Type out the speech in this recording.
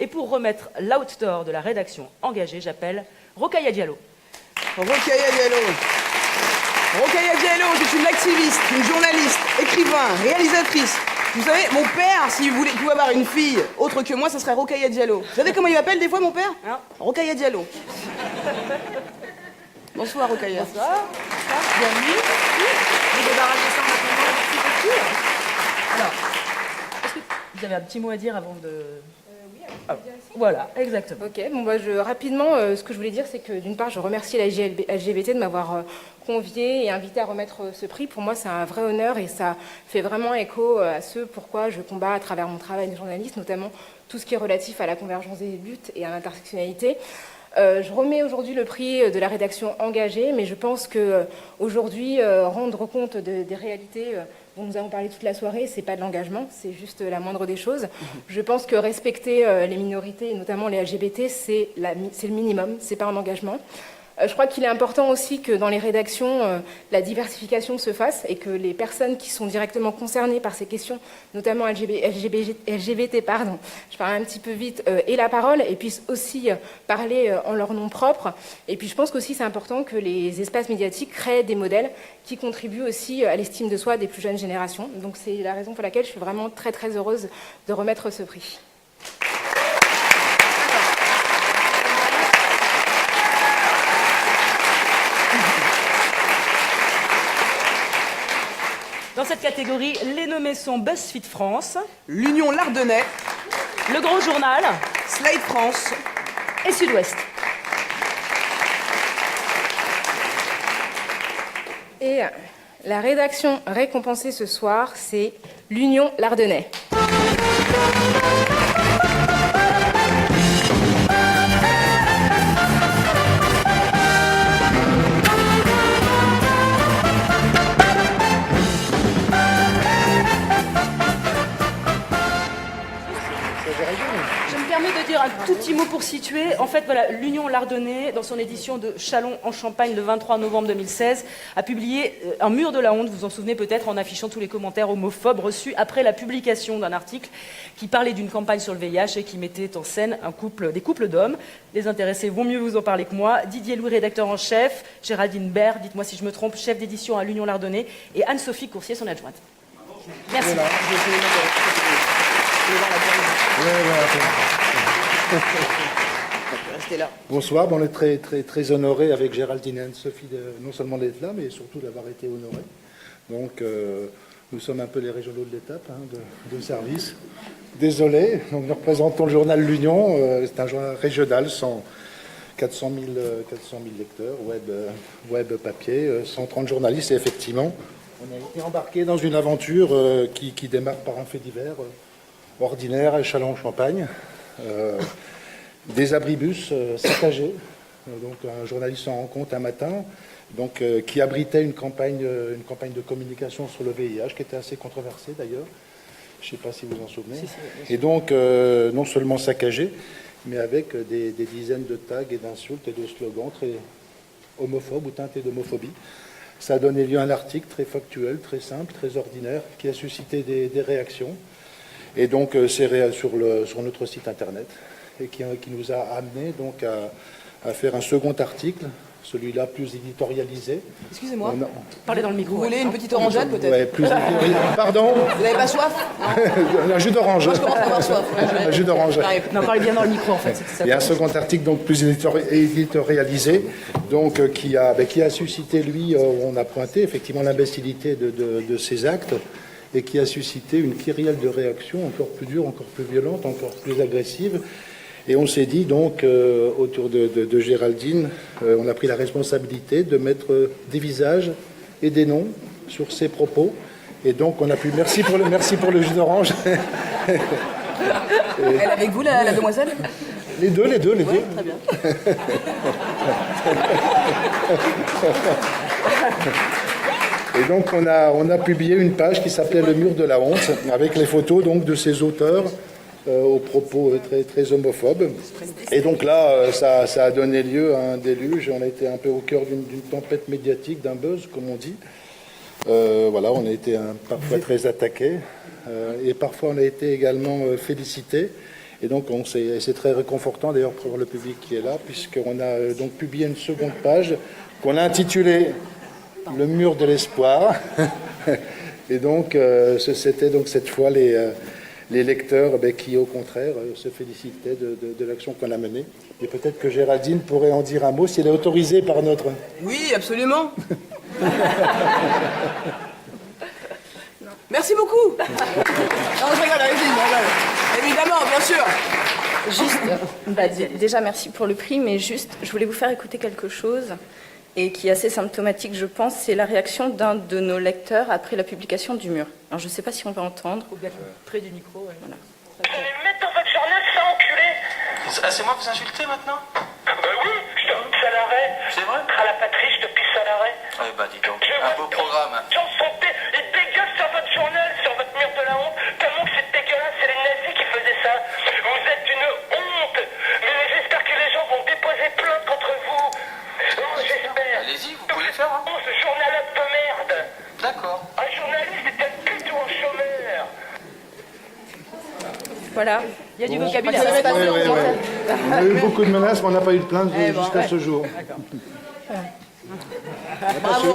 Et pour remettre l'outdoor de la rédaction engagée, j'appelle Rokhaya Diallo. Rokhaya Diallo. Rokhaya Diallo, c'est une activiste, une journaliste, écrivain, réalisatrice. Vous savez, mon père, s'il pouvait avoir une fille autre que moi, ça serait Rokhaya Diallo. Vous savez comment il m'appelle des fois, mon père? Rokhaya Diallo. Bonsoir, Rokhaya. Bonsoir. Bienvenue. Vous débarrassez ça maintenant. Merci beaucoup. Alors, est-ce que vous avez un petit mot à dire avant de... Oui, avec plaisir aussi. Voilà, exactement. Ok, bon bah rapidement, ce que je voulais dire, c'est que d'une part, je remercie la LGBT de m'avoir conviée et invitée à remettre ce prix. Pour moi, c'est un vrai honneur et ça fait vraiment écho à ce pourquoi je combats à travers mon travail de journaliste, notamment tout ce qui est relatif à la convergence des luttes et à l'intersectionnalité. Je remets aujourd'hui le prix de la rédaction engagée, mais je pense qu'aujourd'hui, rendre compte des réalités dont nous avons parlé toute la soirée, c'est pas de l'engagement, c'est juste la moindre des choses. Je pense que respecter les minorités, et notamment les LGBT, c'est le minimum, c'est pas un engagement. Je crois qu'il est important aussi que dans les rédactions, la diversification se fasse et que les personnes qui sont directement concernées par ces questions, notamment LGBT, pardon, je parle un petit peu vite, aient la parole et puissent aussi parler en leur nom propre. Et puis je pense qu'aussi c'est important que les espaces médiatiques créent des modèles qui contribuent aussi à l'estime de soi des plus jeunes générations. Donc c'est la raison pour laquelle je suis vraiment très très heureuse de remettre ce prix. Dans cette catégorie, les nommés sont BuzzFeed France, l'Union Lardonnais, Le Grand Journal, Slide France et Sud-Ouest. Et la rédaction récompensée ce soir, c'est l'Union Lardonnais. Je me permets de dire un tout petit mot pour situer. En fait, voilà, l'Union Lardonnais, dans son édition de Châlons en Champagne le 23 novembre 2016, a publié un mur de la honte, vous vous en souvenez peut-être, en affichant tous les commentaires homophobes reçus après la publication d'un article qui parlait d'une campagne sur le VIH et qui mettait en scène des couples d'hommes. Les intéressés vont mieux vous en parler que moi. Didier Louis, rédacteur en chef, Géraldine Baird, dites-moi si je me trompe, chef d'édition à l'Union Lardonnais, et Anne-Sophie Coursier, son adjointe. Merci. Bonsoir, on est très, très, très honorés avec Géraldine et Anne-Sophie non seulement d'être là, mais surtout d'avoir été honorés. Donc, nous sommes un peu les régionaux de l'étape, de service. Désolé, donc nous représentons le journal L'Union. C'est un journal régional, 400 000 lecteurs, web papier, 130 journalistes, et effectivement, on a été embarqués dans une aventure qui démarre par un fait divers ordinaire à Châlons-en-Champagne. Des abribus saccagés, donc un journaliste s'en rend compte un matin, donc, qui abritait une campagne de communication sur le VIH, qui était assez controversée d'ailleurs, je ne sais pas si vous en souvenez, et donc non seulement saccagé, mais avec des dizaines de tags et d'insultes et de slogans très homophobes ou teintés d'homophobie. Ça a donné lieu à un article très factuel, très simple, très ordinaire, qui a suscité des réactions, et donc c'est sur notre site internet, et qui nous a amené donc à faire un second article, celui-là plus éditorialisé. Excusez-moi, Parlez dans le micro. vous voulez une petite orangeade peut-être? Ouais, plus pardon. Vous n'avez pas soif? Un jus d'orange. Moi je commence à avoir soif. Un jus d'orange. Non, parlez bien dans le micro en fait. Il y a un second article donc plus éditorialisé, donc qui a suscité, lui, on a pointé effectivement l'imbécilité de ces actes, et qui a suscité une kyrielle de réactions encore plus dures, encore plus violentes, encore plus agressives. Et on s'est dit donc, autour de Géraldine, on a pris la responsabilité de mettre des visages et des noms sur ces propos. Et donc on a pu... Merci pour le jus d'orange. Elle est avec vous, la demoiselle? Les deux. Très bien. Et donc on a publié une page qui s'appelait Le mur de la honte, avec les photos donc de ces auteurs aux propos très, très homophobes. Et donc là, ça a donné lieu à un déluge. On a été un peu au cœur d'une tempête médiatique, d'un buzz, comme on dit. Voilà, on a été parfois très attaqués, et parfois on a été également félicités. Et donc c'est très réconfortant d'ailleurs pour le public qui est là, puisqu'on a donc publié une seconde page qu'on a intitulée « Le mur de l'espoir ». Et donc c'était donc cette fois les lecteurs qui, au contraire, se félicitaient de l'action qu'on a menée. Et peut-être que Géraldine pourrait en dire un mot, si elle est autorisée par notre... Oui, absolument. Merci beaucoup. Non, je rigole, allez-y. Évidemment, bien sûr. Juste, déjà merci pour le prix, mais juste, je voulais vous faire écouter quelque chose et qui est assez symptomatique, je pense, c'est la réaction d'un de nos lecteurs après la publication du mur. Alors je ne sais pas si on va entendre. Faut bien près du micro. Ouais. Voilà. Vous allez me mettre dans votre journal, ça enculé. Ah, c'est moi que vous insultez maintenant? Oui, je te pisse à l'arrêt. C'est vrai? À la patrie, je te pisse à l'arrêt. Eh ben, dis donc, un beau programme. J'en sentais, ils dégueulent sur votre journal, sur votre mur de la honte. Tellement que c'est dégueulasse, c'est les nazis qui faisaient ça. Vous êtes une honte. Mais j'espère que les gens vont déposer plainte contre vous. Oh, j'espère. Allez-y, vous pouvez le faire, hein. Oh, ce journal de merde. D'accord. Un journaliste est un plutôt un chômeur. Voilà. Il y a du Bon. vocabulaire. On a eu beaucoup de menaces, mais on n'a pas eu de plainte jusqu'à ce jour. Bravo.